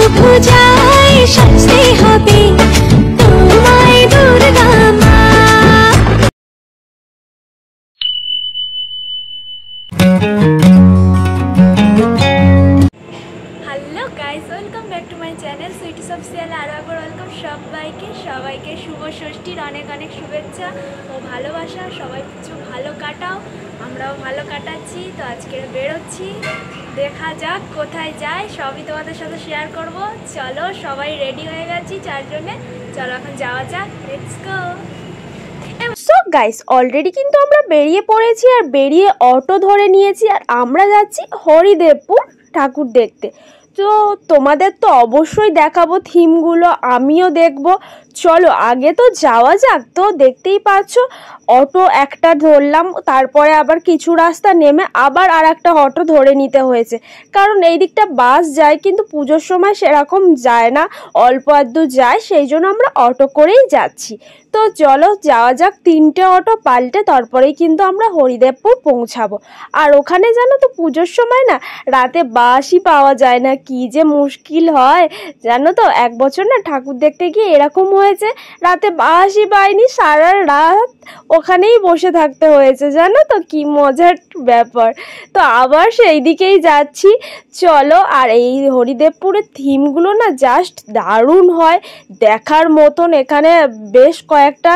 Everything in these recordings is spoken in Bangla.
শুধু যাই শাস্তি হবে তোমায় দুর্গা মা। Hello guys, welcome back to my channel sweeties of Sial. আরও একবার ওয়েলকাম সবাইকে শুভ ষষ্ঠীর অনেক অনেক শুভেচ্ছা ও ভালোবাসা। সবাই কিছু ভালো কাটাও, আমরাও ভালো কাটাচ্ছি। তো আজকে বেরোচ্ছি, দেখা যাক কোথায় যাই, সবই তোমাদের সাথে শেয়ার করব। চলো, সবাই রেডি হয়ে গেছি চারজনে, চলো এখন যাওয়া যাক, let's go. So guys, already কিন্তু আমরা বেরিয়ে পড়েছি আর বেরিয়ে অটো ধরে নিয়েছি আর আমরা যাচ্ছি হরিদেবপুর ঠাকুর দেখতে। তো তোমাদের তো অবশ্যই দেখাবো থিমগুলো, আমিও দেখবো। চলো আগে তো যাওয়া যাক। তো দেখতেই পাচ্ছ অটো একটা ধরলাম, তারপরে আবার কিছু রাস্তা নেমে আবার আর একটা অটো ধরে নিতে হয়েছে, কারণ এই দিকটা বাস যায় কিন্তু পুজোর সময় সেরকম যায় না, অল্প আধটু যায়, সেই জন্য আমরা অটো করেই যাচ্ছি। তো চলো যাওয়া যাক, 3টে অটো পাল্টে তারপরেই কিন্তু আমরা হরিদেবপুর পৌঁছাবো। আর ওখানে জানো তো পুজোর সময় না রাতে বাসই পাওয়া যায় না, কি যে মুশকিল হয় জানো তো। এক বছর না ঠাকুর দেখতে গিয়ে এরকম হয়েছে, রাতে বাসই পাইনি, সারা রাত ওখানেই বসে থাকতে হয়েছে জানো তো, কি মজার ব্যাপার। তো আবার সেই দিকেই যাচ্ছি চলো। আর এই হরিদেবপুরের থিমগুলো না জাস্ট দারুণ হয়, দেখার মতন। এখানে বেশ কয়েকটা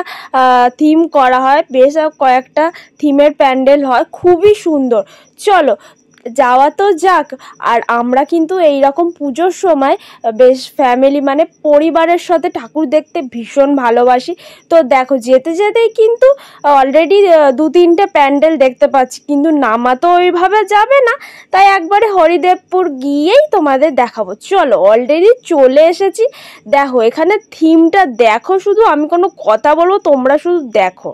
থিম করা হয়, বেশ কয়েকটা থিমের প্যান্ডেল হয়, খুবই সুন্দর। চলো যাওয়া তো যাক। আর আমরা কিন্তু এই রকম পুজোর সময় বেশ ফ্যামিলি মানে পরিবারের সাথে ঠাকুর দেখতে ভীষণ ভালোবাসি। তো দেখো যেতে যেতেই কিন্তু অলরেডি 2-3টে প্যান্ডেল দেখতে পাচ্ছি, কিন্তু নামা তো ওইভাবে যাবে না, তাই একবারে হরিদেবপুর গিয়েই তোমাদের দেখাবো। চলো অলরেডি চলে এসেছি। দেখো এখানে থিমটা দেখো, শুধু আমি কোনো কথা বলবো, তোমরা শুধু দেখো।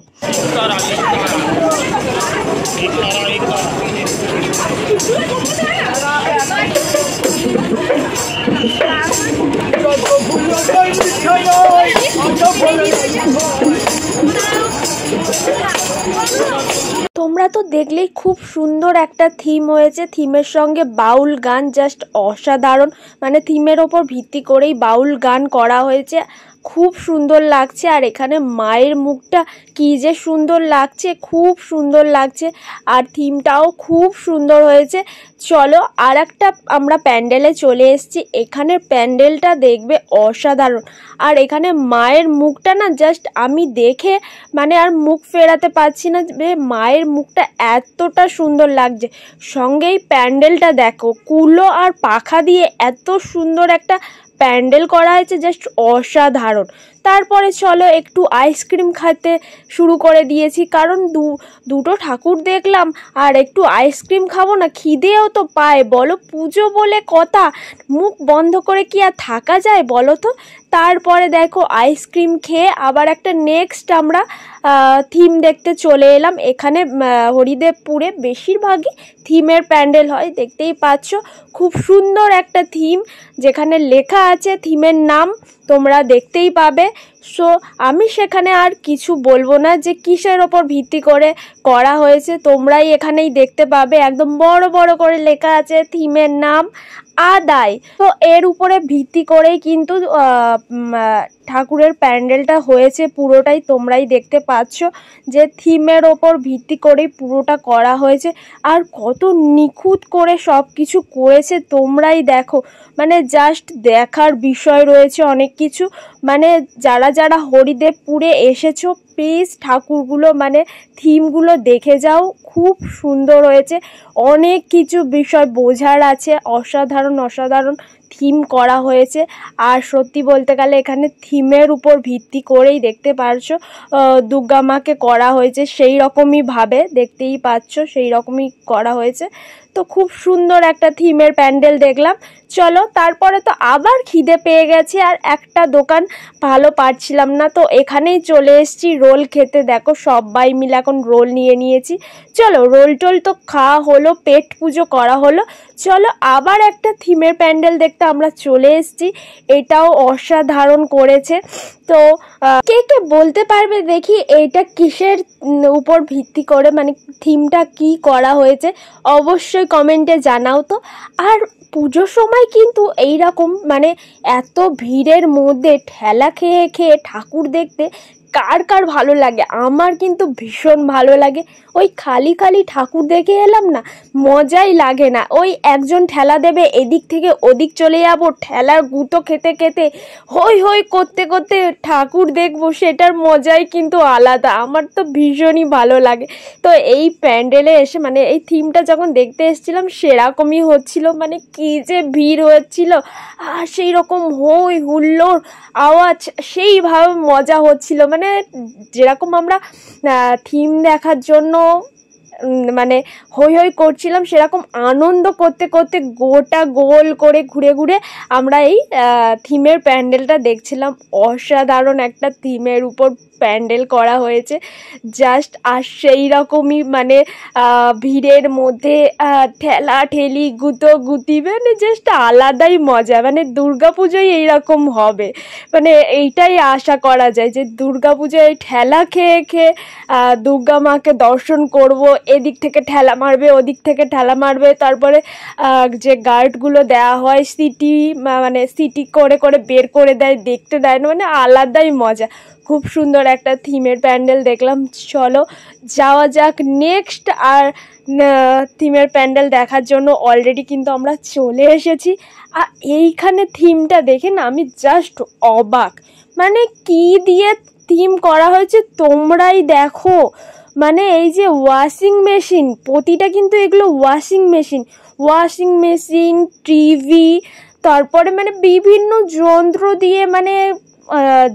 তোমরা তো দেখলেই খুব সুন্দর একটা থিম হয়েছে, থিমের সঙ্গে বাউল গান জাস্ট অসাধারণ, মানে থিমের ওপর ভিত্তি করেই বাউল গান করা হয়েছে, খুব সুন্দর লাগছে। আর এখানে মায়ের মুখটা কি যে সুন্দর লাগছে, খুব সুন্দর লাগছে, আর থিমটাও খুব সুন্দর হয়েছে। চলো আর একটা আমরা প্যান্ডেলে চলে এসেছি, এখানের প্যান্ডেলটা দেখবে অসাধারণ। আর এখানে মায়ের মুখটা না জাস্ট আমি দেখে মানে আর মুখ ফেরাতে পারছি না, যে মায়ের মুখটা এতটা সুন্দর লাগছে। সঙ্গেই প্যান্ডেলটা দেখো, কুলো আর পাখা দিয়ে এত সুন্দর একটা প্যান্ডেল করা হয়েছে, জাস্ট অসাধারণ। তারপরে চলো একটু আইসক্রিম খেতে শুরু করে দিয়েছি, কারণ দুটো ঠাকুর দেখলাম আর একটু আইসক্রিম খাবো না, খিদেও তো পায় বলো, পুজো বলে কথা, মুখ বন্ধ করে কি আর থাকা যায় বলো তো। তারপরে দেখো আইসক্রিম খেয়ে আবার একটা নেক্সট আমরা থিম দেখতে চলে এলাম। এখানে হরিদেবপুরে বেশিরভাগই থিমের প্যান্ডেল হয়, দেখতেই পাচ্ছ খুব সুন্দর একটা থিম, যেখানে লেখা আছে থিমের নাম, তোমরা দেখতেই পাবে। সো আমি সেখানে আর কিছু বলবো না যে কিসের ওপর ভিত্তি করে করা হয়েছে, তোমরাই এখানেই দেখতে পাবে, একদম বড় বড় করে লেখা আছে থিমের নাম আদায়। তো এর উপরে ভিত্তি করেই কিন্তু ঠাকুরের প্যান্ডেলটা হয়েছে পুরোটাই, তোমরাই দেখতে পাচ্ছ যে থিমের ওপর ভিত্তি করেই পুরোটা করা হয়েছে। আর কত নিখুঁত করে সব কিছু করেছে তোমরাই দেখো, মানে জাস্ট দেখার বিষয় রয়েছে অনেক কিছু। মানে যারা যারা হরিদেবপুরে এসেছো প্লিজ ঠাকুরগুলো মানে থিমগুলো দেখে যাও, খুব সুন্দর হয়েছে, অনেক কিছু বিষয় বোঝার আছে, অসাধারণ অসাধারণ থিম করা হয়েছে। আর সত্যি বলতে গেলে এখানে থিমের উপর ভিত্তি করেই দেখতে পারছো দুর্গা মাকে করা হয়েছে, সেই রকমই ভাবে দেখতেই পাচ্ছ, সেই রকমই করা হয়েছে। তো খুব সুন্দর একটা থিমের প্যান্ডেল দেখলাম। চলো তারপরে তো আবার খিদে পেয়ে গেছে আর একটা দোকান ভালো পাচ্ছিলাম না, তো এখানেই চলে এসেছি রোল খেতে। দেখো সবাই মিলে এখন রোল নিয়ে নিয়েছি। চলো রোল টোল তো খাওয়া হলো, পেট পুজো করা হলো, চলো আবার একটা থিমের প্যান্ডেল দেখতে আমরা চলে এসেছি, এটাও অসাধারণ করেছে। তো কে কে বলতে পারবে দেখি এইটা কিসের উপর ভিত্তি করে, মানে থিমটা কি করা হয়েছে, অবশ্যই কমেন্টে জানাও তো। আর পুজোর সময় কিন্তু এইরকম মানে এত ভিড়ের মধ্যে ঠেলা খেয়ে খেয়ে ঠাকুর দেখতে কার কার ভালো লাগে? আমার কিন্তু ভীষণ ভালো লাগে। ওই খালি খালি ঠাকুর দেখে এলাম না, মজাই লাগে না। ওই একজন ঠেলা দেবে, এদিক থেকে ওদিক চলে যাব, ঠেলার গুঁতো খেতে খেতে হই হই করতে করতে ঠাকুর দেখবো, সেটার মজাই কিন্তু আলাদা। আমার তো ভীষণই ভালো লাগে। তো এই প্যান্ডেলে এসে মানে এই থিমটা যখন দেখতে এসেছিলাম সেরকমই হচ্ছিল, মানে কি যে ভিড় হচ্ছিল আর সেই রকম হই হুল্লোড় আওয়াজ, সেইভাবে মজা হচ্ছিল। মানে যেরকম আমরা থিম দেখার জন্য মানে হই হই করছিলাম, সেরকম আনন্দ করতে করতে গোটা গোল করে ঘুরে ঘুরে আমরা এই থিমের প্যান্ডেলটা দেখছিলাম। অসাধারণ একটা থিমের উপর প্যান্ডেল করা হয়েছে জাস্ট। আর সেই রকমই মানে ভিড়ের মধ্যে ঠেলা ঠেলি গুতো গুতি, মানে জাস্ট আলাদাই মজা। মানে দুর্গাপুজোয় এইরকম হবে, মানে এইটাই আশা করা যায় যে দুর্গাপুজোয় ঠেলা খেয়ে খেয়ে দুর্গা মাকে দর্শন করব। এদিক থেকে ঠেলা মারবে, ওদিক থেকে ঠেলা মারবে, তারপরে যে গার্ডগুলো দেওয়া হয় সিটি মানে সিটি করে করে বের করে দেয়, দেখতে দেয় না, মানে আলাদাই মজা। খুব সুন্দর একটা থিমের প্যান্ডেল দেখলাম। চলো যাওয়া যাক নেক্সট। আর থিমের প্যান্ডেল দেখার জন্য অলরেডি কিন্তু আমরা চলে এসেছি। আর এইখানে থিমটা দেখে না আমি জাস্ট অবাক, মানে কি দিয়ে থিম করা হয়েছে তোমরাই দেখো। মানে এই যে ওয়াশিং মেশিন, প্রতিটা কিন্তু এগুলো ওয়াশিং মেশিন টিভি, তারপরে মানে বিভিন্ন যন্ত্র দিয়ে মানে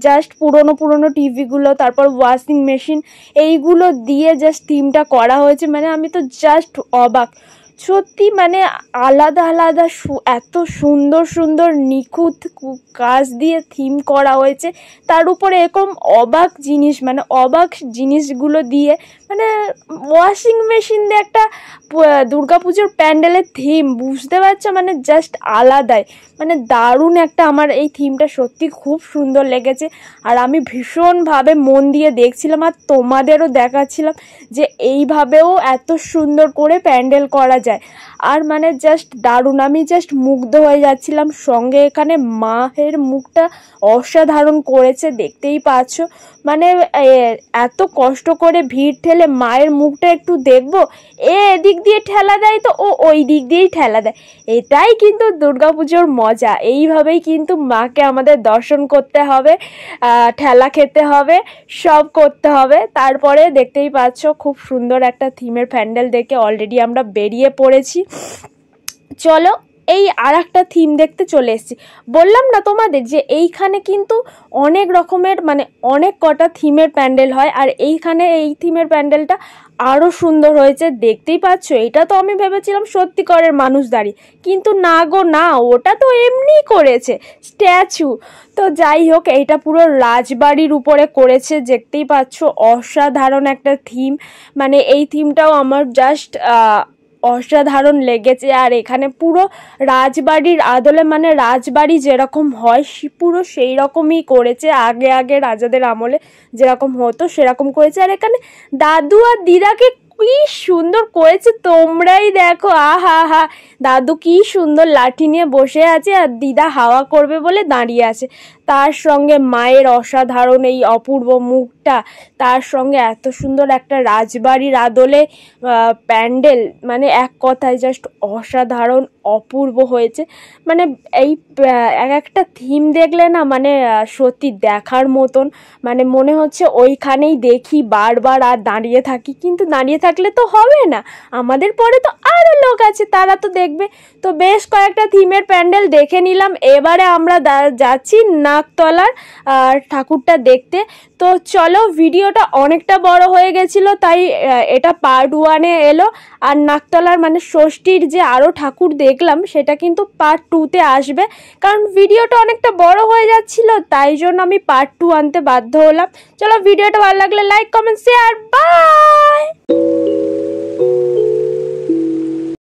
জাস্ট পুরনো টিভিগুলো, তারপর ওয়াশিং মেশিন, এইগুলো দিয়ে জাস্ট থিমটা করা হয়েছে। মানে আমি তো জাস্ট অবাক সত্যি, মানে আলাদা আলাদা এত সুন্দর সুন্দর নিখুঁত কাজ দিয়ে থিম করা হয়েছে। তার উপরে এরকম অবাক জিনিস, মানে অবাক জিনিসগুলো দিয়ে, মানে ওয়াশিং মেশিন দিয়ে একটা দুর্গাপুজোর প্যান্ডেলের থিম, বুঝতে পারছো? মানে জাস্ট আলাদাই, মানে দারুণ একটা। আমার এই থিমটা সত্যি খুব সুন্দর লেগেছে আর আমি ভীষণভাবে মন দিয়ে দেখছিলাম আর তোমাদেরও দেখাচ্ছিলাম যে এইভাবেও এত সুন্দর করে প্যান্ডেল করা যায়। আর মানে জাস্ট দারুণ, আমি জাস্ট মুগ্ধ হয়ে যাচ্ছিলাম। সঙ্গে এখানে মায়ের মুখটা অসাধারণ করেছে, দেখতেই পাচ্ছ। মানে এত কষ্ট করে ভিড় ঠেলে মায়ের মুখটা একটু দেখবো, এদিক দিয়ে ঠেলা দেয় তো ও ওই দিক দিয়েই ঠেলা দেয়। এটাই কিন্তু দুর্গাপুজোর মজা। এইভাবেই কিন্তু মাকে আমাদের দর্শন করতে হবে, ঠেলা খেতে হবে, সব করতে হবে। তারপরে দেখতেই পাচ্ছ খুব সুন্দর একটা থিমের প্যান্ডেল দেখে অলরেডি আমরা বেরিয়ে পড়েছি। চলো এই আর একটা থিম দেখতে চলে এসেছি। বললাম না তোমাদের যে এইখানে কিন্তু অনেক রকমের মানে অনেক কটা থিমের প্যান্ডেল হয়, আর এইখানে এই থিমের প্যান্ডেলটা আরও সুন্দর হয়েছে, দেখতেই পাচ্ছ। এটা তো আমি ভেবেছিলাম সত্যিকারের মানুষ দাঁড়িয়ে, কিন্তু না গো না, ওটা তো এমনি করেছে স্ট্যাচু। তো যাই হোক, এইটা পুরো রাজবাড়ির উপরে করেছে, দেখতেই পাচ্ছ। অসাধারণ একটা থিম, মানে এই থিমটাও আমার জাস্ট অসাধারণ লেগেছে। আর এখানে পুরো রাজবাড়ির আদলে, মানে রাজবাড়ি যেরকম হয় পুরো সেই রকমই করেছে, আগে আগে রাজাদের আমলে যেরকম হতো সেরকম করেছে। আর এখানে দাদু আর দিদাকে কি সুন্দর করেছে, তোমরাই দেখো। আহা হা, দাদু কি সুন্দর লাঠি নিয়ে বসে আছে আর দিদা হাওয়া করবে বলে দাঁড়িয়ে আছে। তার সঙ্গে মায়ের অসাধারণ এই অপূর্ব মুখটা, তার সঙ্গে এত সুন্দর একটা রাজবাড়ির আদলে প্যান্ডেল, মানে এক কথায় জাস্ট অসাধারণ অপূর্ব হয়েছে। মানে এই এক একটা থিম দেখলে না মানে সত্যি দেখার মতন, মানে মনে হচ্ছে ওইখানেই দেখি বারবার আর দাঁড়িয়ে থাকি। কিন্তু দাঁড়িয়ে থাকলে তো হবে না, আমাদের পরে তো আরও লোক আছে, তারা তো দেখবে। তো বেশ কয়েকটা থিমের প্যান্ডেল দেখে নিলাম, এবারে আমরা যাচ্ছি নাকতলার ঠাকুরটা দেখতে। তো চলো, ভিডিওটা অনেকটা বড় হয়ে গেছিলো, তাই এটা পার্ট 1-এ এলো। আর নাকতলার মানে ষষ্ঠীর যে আরও ঠাকুর দেখলাম সেটা কিন্তু পার্ট 2-তে আসবে, কারণ ভিডিওটা অনেকটা বড় হয়ে যাচ্ছিল, তাই জন্য আমি পার্ট 2 আনতে বাধ্য হলাম। চলো, ভিডিওটা ভালো লাগলে লাইক কমেন্ট শেয়ার, বাই।